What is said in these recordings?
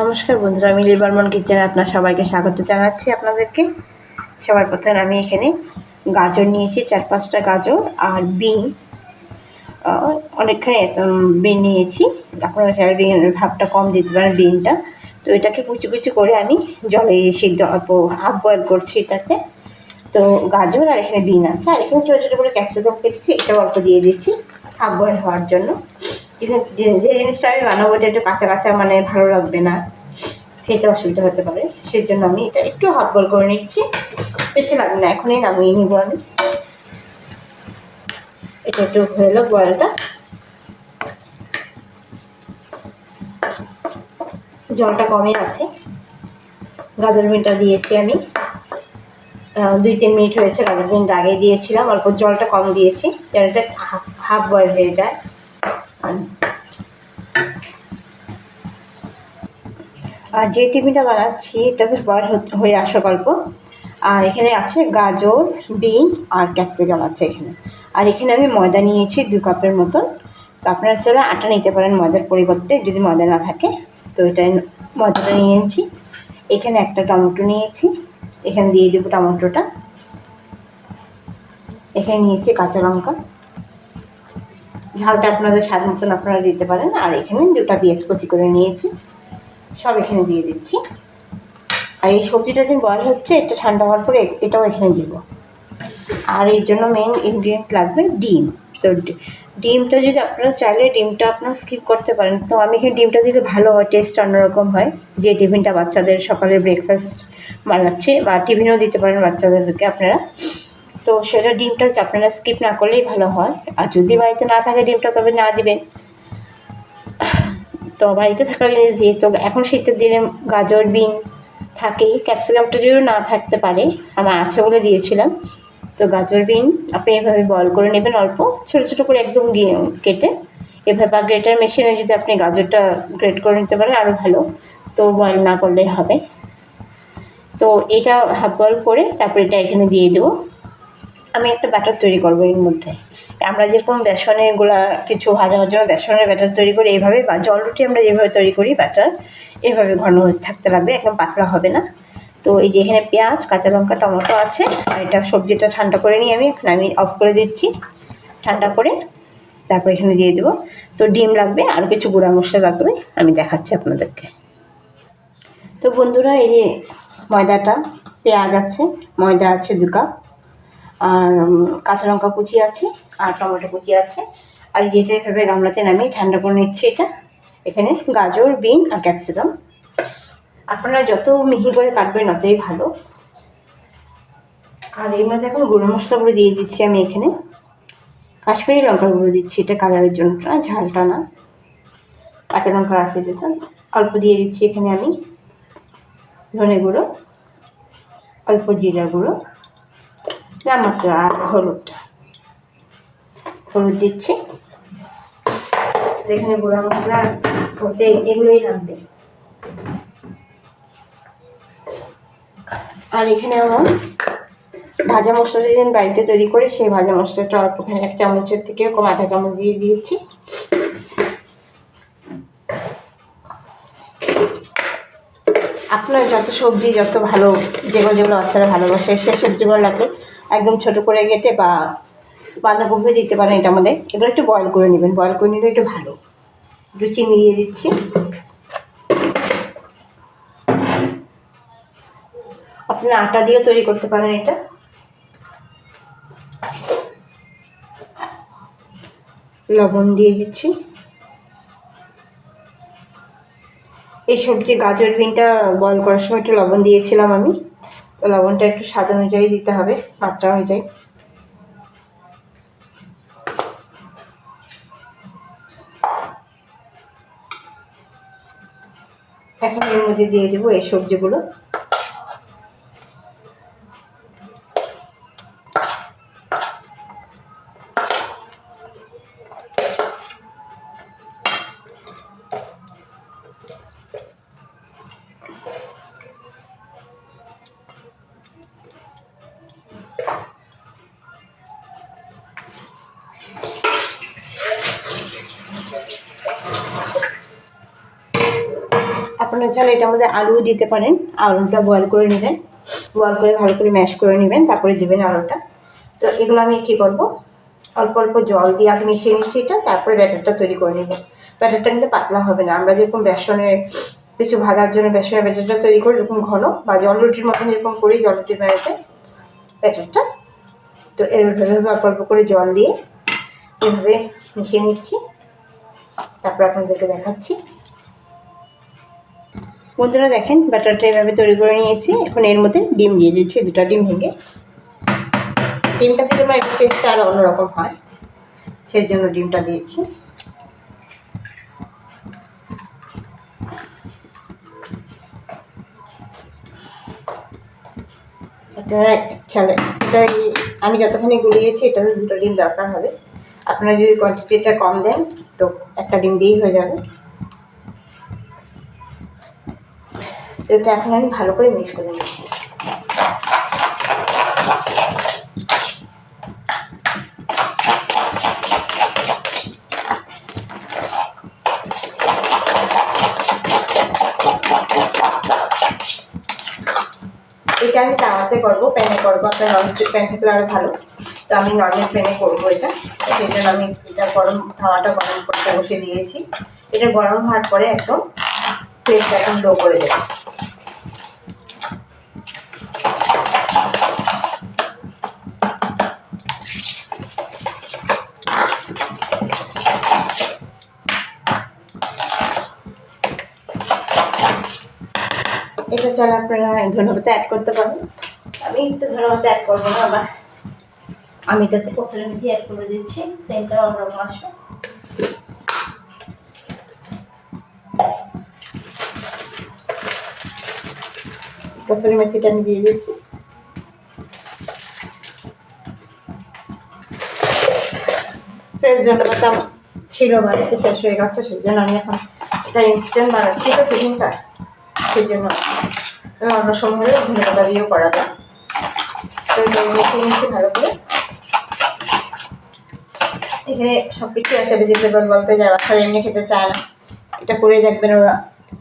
নমস্কার বন্ধুরা, আমি লিবারমন কিচেনে আপনার সবাইকে স্বাগত জানাচ্ছি। আপনাদেরকে সবার প্রথমে আমি এখানে গাজর নিয়েছি, 4-5টা গাজর আর বিন, অনেকখানি বিন নিয়েছি। আপনারা চাইলে বিনের ভাবটা কম দিতে পারেন বিনটা। তো এটাকে কুচি কুচি করে আমি জলে সিদ্ধ অল্প হাফ বয়েল করছি এটাতে। তো গাজর আর এখানে বিন আছে, আর এখানে ছোটো ছোটো করে ক্যাপসিকাম কেটেছি, এটাও অল্প দিয়ে দিচ্ছি হাফ বয়েল হওয়ার জন্য। যে জিনিসটা আমি বানাবো এটা একটু কাঁচা কাঁচা মানে ভালো লাগবে না, খেতে অসুবিধা হতে পারে, সেই জন্য আমি এটা একটু হাফ বয়েল করে নিচ্ছি। বেশি লাগবে না, এখনই নামিয়ে নিব আমি। এটা একটু হয়ে এলো বয়েলটা, জলটা কমে আছে। গাজর বিনটা দিয়েছি আমি 2-3 মিনিট হয়েছে। গাজর বিনটা আগে দিয়েছিলাম, অল্প জলটা কম দিয়েছি যেন এটা হাফ বয়েল হয়ে যায়। আর যে টিফিনটা বানাচ্ছি এটাতে বয়েল হয়ে আসা গল্প। আর এখানে আছে গাজর, বিন আর ক্যাপসিকাম আছে এখানে। আর এখানে আমি ময়দা নিয়েছি 2 কাপের মতন। তো আপনারা চাইলে আটা নিতে পারেন ময়দার পরিবর্তে, যদি ময়দা না থাকে। তো এটা ময়দাটা নিয়েছি। এখানে একটা টমেটো নিয়েছি, এখানে দিয়ে দেবো টমেটোটা। এখানে নিয়েছি কাঁচা লঙ্কা, ঝালটা আপনাদের স্বাদ মতন আপনারা দিতে পারেন। আর এখানে 2টা পেঁয়াজ কুচি করে নিয়েছি, সব এখানে দিয়ে দিচ্ছি। আর এই সবজিটা যখন বয়েল হচ্ছে, এটা ঠান্ডা হওয়ার পরে এটাও এখানে দিব। আর এর জন্য মেন ইনগ্রিডিয়েন্ট লাগবে ডিম। তো ডিমটা যদি আপনারা চাইলে ডিমটা আপনারা স্কিপ করতে পারেন। তো আমি এখানে ডিমটা দিলে ভালো হয়, টেস্ট অন্যরকম হয়। যে টিফিনটা বাচ্চাদের সকালে ব্রেকফাস্ট বানাচ্ছে, বা টিফিনও দিতে পারেন বাচ্চাদেরকে আপনারা। তো সেটা ডিমটা আপনারা স্কিপ না করলেই ভালো হয়। আর যদি বাড়িতে না থাকে ডিমটা, তবে না দিবেন। তো বাড়িতে থাকা জিনিস দিয়ে, তো এখন শীতের দিনে গাজর বিন থাকে, ক্যাপসিকামটা যদিও না থাকতে পারে, আমার আছে বলে দিয়েছিলাম। তো গাজর বিন আপনি এভাবে বয়েল করে নেবেন, অল্প ছোটো ছোটো করে একদম কেটে এভাবে। বা গ্রেটার মেশিনে যদি আপনি গাজরটা গ্রেট করে নিতে পারেন আরও ভালো। তো বয়েল না করলেই হবে। তো এটা হাফ বয়েল করে তারপরে এটা এখানে দিয়ে দেবো। আমি একটা ব্যাটার তৈরি করবো এর মধ্যে। আমরা যেরকম বেসনের গুঁড়া কিছু ভাজার জন্য বেসনের ব্যাটার তৈরি করি এইভাবে, বা জল রুটি আমরা যেভাবে তৈরি করি ব্যাটার, এভাবে ঘন থাকতে লাগবে, একদম পাতলা হবে না। তো এই যে এখানে পেঁয়াজ, কাঁচা লঙ্কা, টমেটো আছে। আর এটা সবজিটা ঠান্ডা করে নিয়ে আমি অফ করে দিচ্ছি। ঠান্ডা করে তারপর এখানে দিয়ে দেবো। তো ডিম লাগবে, আর কিছু গুঁড়া মশলা লাগবে, আমি দেখাচ্ছি আপনাদেরকে। তো বন্ধুরা, এই যে ময়দাটা, পেঁয়াজ আছে, ময়দা আছে 2 কাপ, আর কাঁচা লঙ্কা কুচি আছে, আর টমেটো কুচি আছে। আর যেটা এভাবে গামলাতে নামিয়ে ঠান্ডা করে নিচ্ছি এটা। এখানে গাজর, বিন আর ক্যাপসিকাম আপনারা যত মিহি করে কাটবেন ততই ভালো। আর এর মধ্যে এখন গুঁড়ো মশলাগুলো দিয়ে দিচ্ছি আমি। এখানে কাশ্মীরি লঙ্কার গুঁড়ো দিচ্ছি, এটা কালারের জন্য, ঝালটা না। কাঁচা লঙ্কা আছে যেটা, অল্প দিয়ে দিচ্ছি এখানে আমি ধনে গুঁড়ো, অল্প জিরা গুঁড়ো, নামাটা আর হলুদ দিচ্ছি। এখানে গুঁড়া মশলা হতে এগুলোই লাগবে। আর এখানে আমার ভাজা মশলা যেদিন বাড়িতে তৈরি করে, সেই ভাজা মশলাটা অল্পখানে 1 চামচের থেকে কম 1/2 চামচ দিয়ে দিয়েছি। আপনার যত সবজি, যত ভালো যেগুলো যেগুলো বাচ্চারা ভালোবাসে সেই সবজিগুলো লাগবে একদম ছোটো করে কেটে, বা বাঁধাকপি দিতে পারেন এটার মধ্যে। এগুলো একটু বয়েল করে নেবেন, বয়েল করে নিলে একটু ভালো। একটু চিনি দিয়ে দিচ্ছি। আপনারা আটা দিয়েও তৈরি করতে পারেন এটা। লবণ দিয়ে দিচ্ছি। এই সবজি গাজর বিনটা বয়েল করার সময় একটু লবণ দিয়েছিলাম আমি। তো লবণটা একটু স্বাদ অনুযায়ী দিতে হবে, মাত্রা অনুযায়ী। এখন এর মধ্যে দিয়ে দেবো এই সবজিগুলো। আপনার চাইলে এটার মধ্যে আলুও দিতে পারেন। আলুটা বয়েল করে নেবেন, বয়েল করে ভালো করে ম্যাশ করে নেবেন, তারপরে দেবেন আলুটা। তো এগুলো আমি কী করবো, অল্প অল্প জল দিয়ে আগে মিশিয়ে নিচ্ছি এটা, তারপরে ব্যাটারটা তৈরি করে নেব। ব্যাটারটা কিন্তু পাতলা হবে না, আমরা যেরকম বেসনের কিছু ভাজার জন্য বেসনের ব্যাটারটা তৈরি করি এরকম ঘন, বা জল রুটির মতন যেরকম করি জল রুটির ব্যাটারটা। তো এভাবে অল্প অল্প করে জল দিয়ে এভাবে মিশিয়ে নিচ্ছি, তারপর আপনাদেরকে দেখাচ্ছি। বন্ধুরা দেখেন ব্যাটারটা এভাবে তৈরি করে নিয়েছি। এখন এর মধ্যে ডিম দিয়ে দিচ্ছি, 2টা ডিম ভেঙে। ডিমটা দিলে আমার একটু টেস্টটা আরও অন্যরকম হয়, সেই জন্য ডিমটা দিয়েছি। আপনারা খেলে এটা আমি যতখানি গুলিয়েছি এটাতে 2টা ডিম দরকার হবে। আপনারা যদি কোয়ান্টিটিটা কম দেন তো 1টা ডিম দিয়েই হয়ে যাবে। তো এটা এখন আমি ভালো করে মিক্স করে নিচ্ছি। এটা আমি তাওয়াতে করবো, প্যানে করবো। আপনার ননস্টিক প্যান থাকলে আরও ভালো, তো আমি নর্মাল প্যানে করবো এটা। সেই জন্য আমি এটা তাওয়াটা গরম করতে বসে দিয়েছি। এটা গরম হওয়ার পরে একদম ফ্লেমটা একদম লো করে দেবো। এটা চাইলে আপনারা ধনেপাতা অ্যাড করতে পারেন। আমি একটু ধনেপাতা অ্যাড করবো না, আবার আমি এটাতে কসুরি মেথি অ্যাড করে দিচ্ছি, সেন্টটা অন্যরকম আসবে। কসুরি মেথিটা আমি দিয়ে দিচ্ছি। ফ্রেশ ধনেপাতা ছিল বাড়িতে, শেষ হয়ে গেছে, সেই জন্য আমি এখন এটা ইনস্ট্যান্ট বানাচ্ছি। তো ফিলিংটা সেই জন্য অন্য সময় ধনেপাতা দিয়েও করা যায়। তো মেখে নিচ্ছি ভালো করে। এখানে সব কিছু একটা ভেজিটেবল বলতে যায়, বাচ্চারা এমনি খেতে চায় না, এটা করে দেখবেন ওরা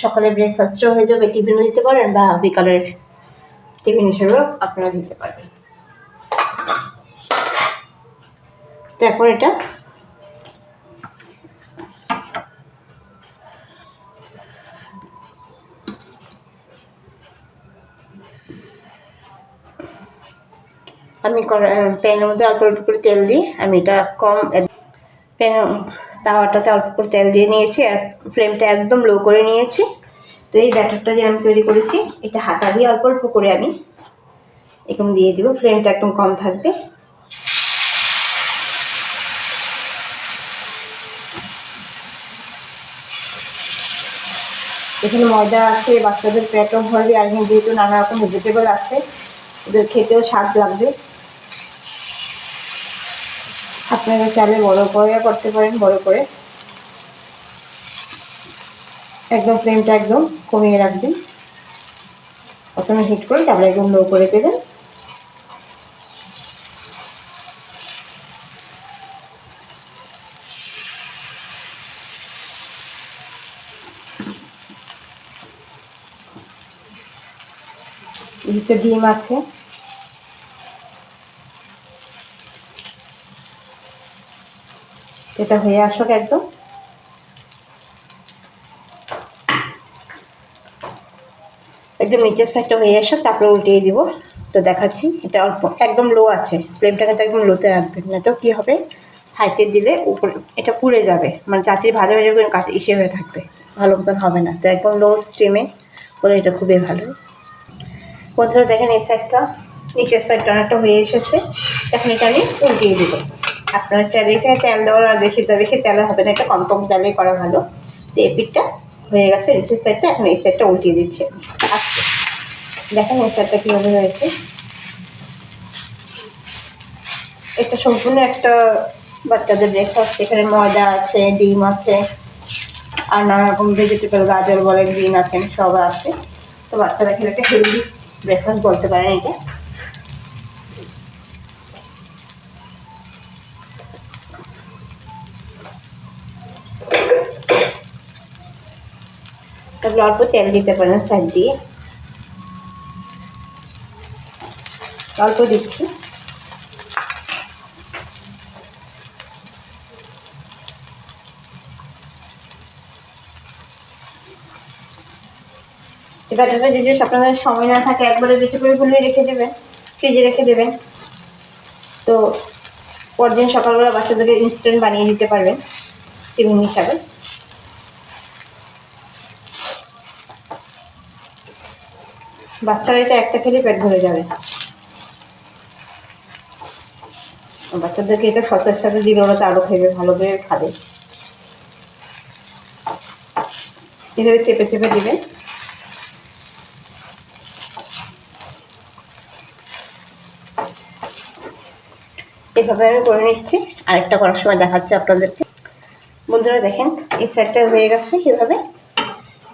সকালে ব্রেকফাস্টও হয়ে যাবে, টিফিনও দিতে পারেন, বা বিকালের টিফিন হিসেবেও আপনারা দিতে পারবেন। তো এখন এটা আমি প্যানের মধ্যে অল্প অল্প করে তেল দিই, আমি এটা তাওয়াটাতে অল্প করে তেল দিয়ে নিয়েছি, আর ফ্লেমটা একদম লো করে নিয়েছি। তো এই ব্যাটারটা যে আমি তৈরি করেছি এটা হাতা দিয়ে অল্প অল্প করে আমি এরকম দিয়ে দিব, ফ্লেমটা একদম কম থাকবে। এখানে ময়দা আছে, বাচ্চাদের পেটও ভরবে, আর যেহেতু নানা রকম ভেজিটেবল আছে, ওদের খেতেও স্বাদ লাগবে। আপনারা চাইলে বড় করে করতে পারেন, বড় করে একদম ফ্লেমটা একদম কমিয়ে রাখবেন, প্রথমে হিট করে তারপরে একদম লো করে দেবেন। এদিকে ডিম আছে, এটা হয়ে আসুক একদম। একদম নিচের সাইডটা হয়ে আসুক, তারপরে উল্টিয়ে দিব। তো দেখাচ্ছি, এটা অল্প একদম লো আছে, ফ্লেমটা কিন্তু একদম লোতে রাখবেন, না তো কী হবে, হাইতে দিলে উপরে এটা পুড়ে যাবে, মানে তাড়াতাড়ি ভাজা ভাজা করে কাছে ইসে হয়ে থাকবে, ভালো মতন হবে না। তো একদম লো স্টিমে করে এটা খুবই ভালো। বন্ধুরা দেখেন এই সাইডটা, নিচের সাইডটা অনেকটা হয়ে এসেছে, এখন এটা আমি উল্টিয়ে দেবো। আপনার চাইলে এখানে তেল দেওয়ার আর বেশি তেল হবে না, এটা কম কম তেলে করা ভালো। তো এই পিঠটা হয়ে গেছে নিচের সাইডটা, এখন এই সাইডটা উল্টিয়ে দিচ্ছে। আচ্ছা দেখেন এই সাইডটা কীভাবে হয়েছে। এটা সম্পূর্ণ একটা বাচ্চাদের ব্রেকফাস্ট, এখানে ময়দা আছে, ডিম আছে, আর নানা রকম ভেজিটেবল, গাজর বলেন, বিন আছেন, সব আছে। তো বাচ্চারা খেলে একটা হেলদি ব্রেকফাস্ট বলতে পারেন এটা। তবে লাগলে অল্প তেল দিতে পারেন সাইড দিয়ে, অল্প দিচ্ছি। ব্যাটারটা যদি আপনাদের সময় না থাকে একবারে বেশি করে গুলিয়ে রেখে দেবেন, ফ্রিজে রেখে দেবেন, তো পরদিন সকালবেলা বাচ্চাদেরকে ইনস্ট্যান্ট বানিয়ে দিতে পারবেন টিফিন হিসাবে। বাচ্চারা এটা একটা খেলে পেট ভরে যাবে। বাচ্চাদেরকে এটা সতের সাথে দিলে ওরা তো আরও খাবে, ভালো করে খাবে। এভাবে চেপে চেপে দেবেন। এভাবে আমি করে নিচ্ছি, আরেকটা করার সময় দেখাচ্ছি আপনাদেরকে। বন্ধুরা দেখেন, এই সাইডটা হয়ে গেছে, এভাবে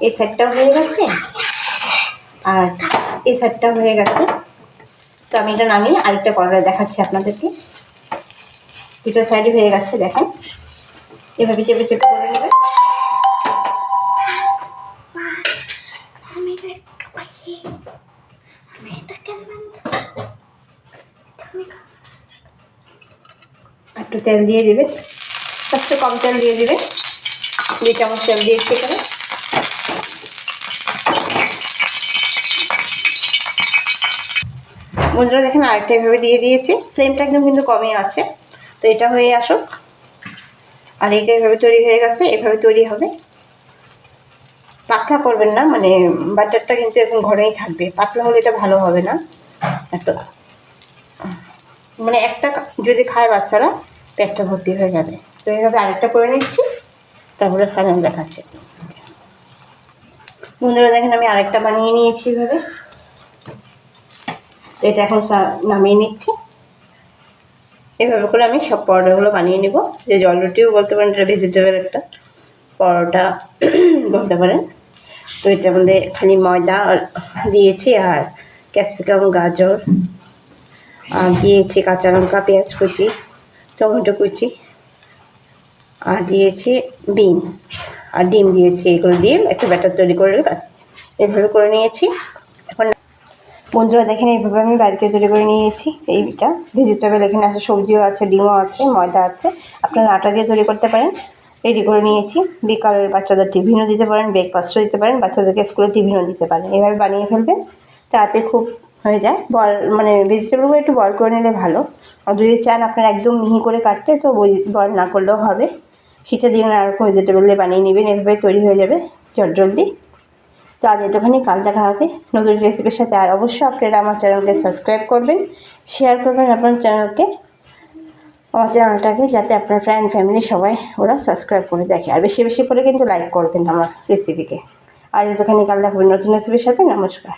এই সাইডটাও হয়ে গেছে আর এই সাইডটাও হয়ে গেছে। তো আমি এটা নামিয়ে আরেকটা করার দেখাচ্ছি আপনাদেরকে। দুটো সাইডে হয়ে গেছে, দেখেন এভাবে চেপে চেপে করে নেবেন। একটু তেল দিয়ে দেবেন, সবচেয়ে কম তেল দিয়ে দেবেন, 2 চামচ তেল দিয়ে এখানে। বন্ধুরা দেখেন, আরেকটা এভাবে দিয়ে দিয়েছি, ফ্লেমটা একদম কিন্তু কমই আছে। তো এটা হয়ে আসুক, আর এটা এভাবে তৈরি হয়ে গেছে, এভাবে তৈরি হবে। পাতলা করবেন না, মানে বাটারটা কিন্তু এরকম ঘরেই থাকবে, পাতলা হলে এটা ভালো হবে না। এত মানে একটা যদি খায় বাচ্চারা পেটটা ভর্তি হয়ে যাবে। তো এইভাবে আরেকটা করে নিচ্ছি, তারপরে ফাইনাল দেখাচ্ছি। বন্ধুরা দেখেন, আমি আরেকটা বানিয়ে নিয়েছি এভাবে। তো এটা এখন নামিয়ে নিচ্ছি। এভাবে করে আমি সব পরোটাগুলো বানিয়ে নেব। যে জল রুটিও বলতে পারেন, এটা ভেজিটেবল একটা পরোটা বলতে পারেন। তো এটার মধ্যে খালি ময়দা দিয়েছি আর ক্যাপসিকাম, গাজর, আর দিয়েছি কাঁচা লঙ্কা, পেঁয়াজ কুচি, টমেটো কুচি, আর দিয়েছি বিন আর ডিম দিয়েছি। এগুলো দিয়ে একটা ব্যাটার তৈরি করে এভাবে করে নিয়েছি। এখন বন্ধুরা দেখেন, এইভাবে আমি বাড়িতে তৈরি করে নিয়েছি। এইটা ভেজিটেবল, এখানে আছে সবজিও আছে, ডিমও আছে, ময়দা আছে, আপনারা আটা দিয়ে তৈরি করতে পারেন। রেডি করে নিয়েছি। বিকালের বাচ্চাদের টিফিনও দিতে পারেন, ব্রেকফাস্টও দিতে পারেন, বাচ্চাদেরকে স্কুলে টিফিনও দিতে পারেন। এভাবে বানিয়ে ফেলবেন, তাতে খুব হয়ে যায়। মানে ভেজিটেবলগুলো একটু বয়েল করে নিলে ভালো। আর যদি চান আপনারা একদম মিহি করে কাটতে, তো বয়েল না করলেও হবে। শীতের দিন আর ভেজিটেবল দিয়ে বানিয়ে নেবেন, এভাবে তৈরি হয়ে যাবে জলদি। তো আজ এতখানি, কাল দেখা হবে নতুন রেসিপির সাথে। আর অবশ্যই আপনারা আমার চ্যানেলকে সাবস্ক্রাইব করবেন, শেয়ার করবেন আপনার আমার চ্যানেলটাকে, যাতে আপনার ফ্রেন্ড ফ্যামিলি সবাই ওরা সাবস্ক্রাইব করে দেখে। আর বেশি বেশি করে কিন্তু লাইক করবেন আমার রেসিপিকে। আজ এতখানি, কাল দেখা হবে নতুন রেসিপির সাথে। নমস্কার।